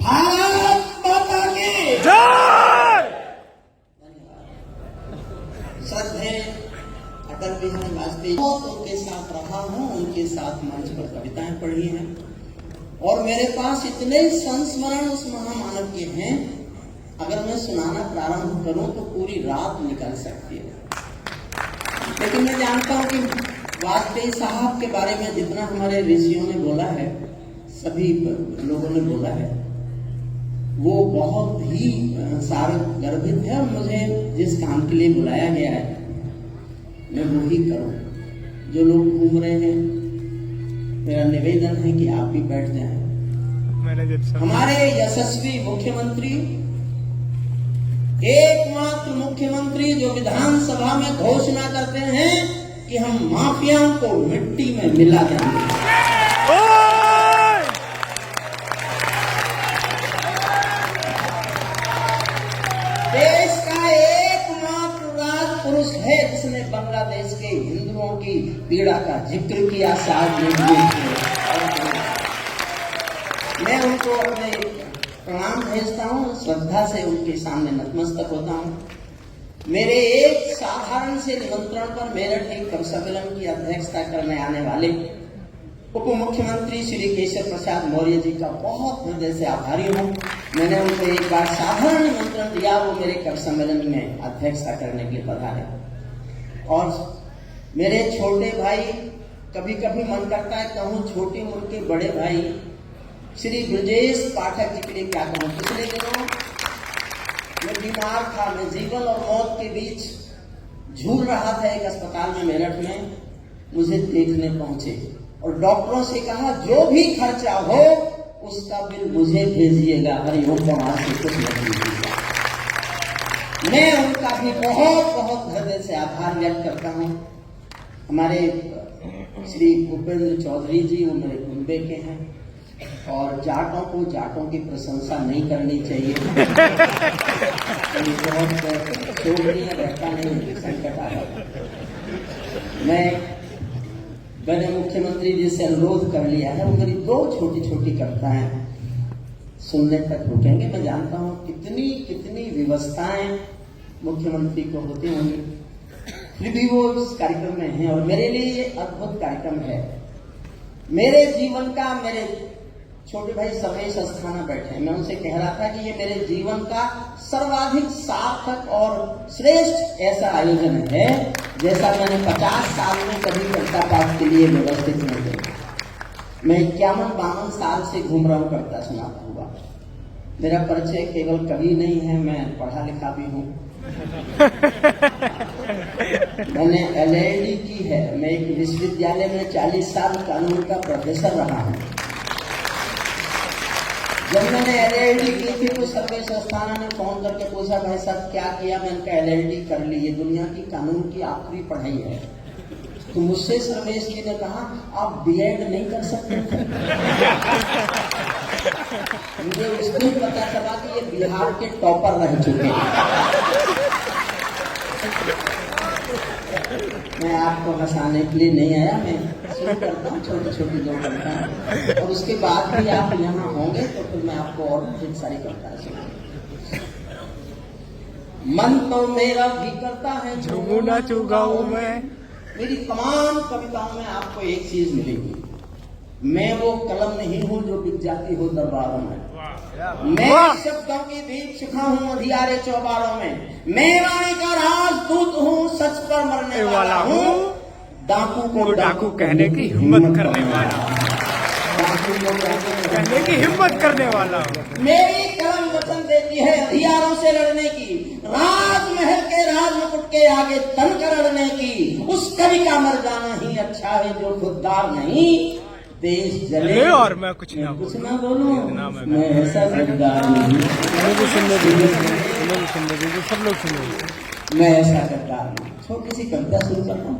भारत माता की जय। श्रद्धेय अटल बिहारी वाजपेयी, बहुत उनके साथ रहा हूं, उनके साथ मंच पर कविताएं पढ़ी हैं और मेरे पास इतने संस्मरण उस महामानव के हैं, अगर मैं सुनाना प्रारंभ करूं तो पूरी रात निकल सकती है। लेकिन मैं जानता हूं कि वाजपेयी साहब के बारे में जितना हमारे ऋषियों ने बोला है, सभी लोगों ने बोला है, वो बहुत ही सार गर्भित है और मुझे जिस काम के लिए बुलाया गया है मैं वो ही करूं। जो लोग घूम रहे हैं, मेरा निवेदन है कि आप भी बैठ जाएं। हमारे यशस्वी मुख्यमंत्री, एकमात्र मुख्यमंत्री जो विधानसभा में घोषणा करते हैं कि हम माफियाओं को मिट्टी में मिला देंगे। देश का एकमात्र राजपुरुष है जिसने बांग्लादेश के हिंदुओं की पीड़ा का जिक्र किया। साथ मैं उनको अपने प्रणाम भेजता हूँ, श्रद्धा से उनके सामने नतमस्तक होता हूँ। मेरे एक साधारण से निमंत्रण पर मेरठ एक कवि सम्मेलन की अध्यक्षता करने आने वाले उप मुख्यमंत्री श्री केशव प्रसाद मौर्य जी का बहुत हृदय से आभारी हूँ। मैंने उनको एक बार साधारण निमंत्रण दिया, वो मेरे कवि सम्मेलन में अध्यक्षता करने के लिए पधारे। और मेरे छोटे भाई, कभी कभी मन करता है कहूँ छोटे उम्र के बड़े भाई श्री ब्रजेश पाठक जी के लिए क्या कहूँ। पिछले दिनों मैं बीमार था, मैं जीवन और मौत के बीच झूल रहा था एक अस्पताल में मेरठ में। मुझे देखने पहुंचे और डॉक्टरों से कहा जो भी खर्चा हो उसका बिल मुझे भेजिएगा, हरिओम समाज से कुछ नहीं दीजिएगा। मैं उनका भी बहुत बहुत हृदय से आभार व्यक्त करता हूँ। हमारे श्री भूपेंद्र चौधरी जी, वो मेरे कुंबे के हैं और जाटों को जाटों की प्रशंसा नहीं करनी चाहिए। बहुत शोभनीय रहता नहीं, संकट आ रहा। मैंने मुख्यमंत्री जी से अनुरोध कर लिया है, वो मेरी दो छोटी छोटी कविताएं सुनने तक रुकेंगे। मैं जानता हूँ कितनी कितनी व्यवस्थाएं मुख्यमंत्री को होती होंगी, फिर भी वो इस कार्यक्रम में हैं और मेरे लिए ये अद्भुत कार्यक्रम है। मेरे जीवन का, मेरे छोटे भाई समेश अस्थाना बैठे हैं, मैं उनसे कह रहा था कि ये मेरे जीवन का सर्वाधिक सार्थक और श्रेष्ठ ऐसा आयोजन है जैसा मैंने 50 साल में कभी कविता पाठ के लिए व्यवस्थित नहीं किया। मैं 51-52 साल से घूम रहा हूँ कविता सुनाता हुआ। मेरा परिचय केवल कवि नहीं है, मैं पढ़ा लिखा भी हूँ। मैंने LLD की है, मैं एक विश्वविद्यालय में 40 साल कानून का प्रोफेसर रहा हूँ। जब मैंने LLD की थी तो सर्वेश अस्थाना ने फोन करके पूछा भाई साहब क्या किया? मैंने कहा LLD कर ली, ये दुनिया की कानून की आखिरी पढ़ाई है। तो मुझसे सर्वेश जी ने कहा आप B.Ed नहीं कर सकते थे? मुझे उस दिन पता चला कि ये बिहार के टॉपर रह चुके हैं। मैं आपको हंसाने के लिए नहीं आया, मैं शुरू करता हूँ छोटी छोटी दो कविताएं और उसके बाद भी आप यहाँ होंगे तो फिर मैं आपको और बहुत सारी कविताएं सुनाऊंगा। मन तो मेरा भी करता है झूमू नाचू गाऊं मैं। मेरी तमाम कविताओं में आपको एक चीज मिलेगी, मैं वो कलम नहीं हूँ जो बिक जाती हो दरबारों में। मैं शब्दों की दीप शिखा हूँ अंधियारे चौबारों में। मैं वाणी का राजदूत हूँ, सच पर मरने वाला हूँ, डाकू को डाकू कहने की हिम्मत करने वाला, डाकू को कहने की हिम्मत करने वाला। मेरी कलम वचन देती है हथियारों से लड़ने की, राजमहल के राजमुकुट के आगे तन कर लड़ने की। उस कवि का मर जाना ही अच्छा है जो खुददार नहीं देश जले। और मैं कुछ ना बोलूं, मैं ऐसा गद्दार नहीं, सब लोग सुन, मैं ऐसा गद्दार नहीं। छोटी सी कविता शुरू करता हूँ।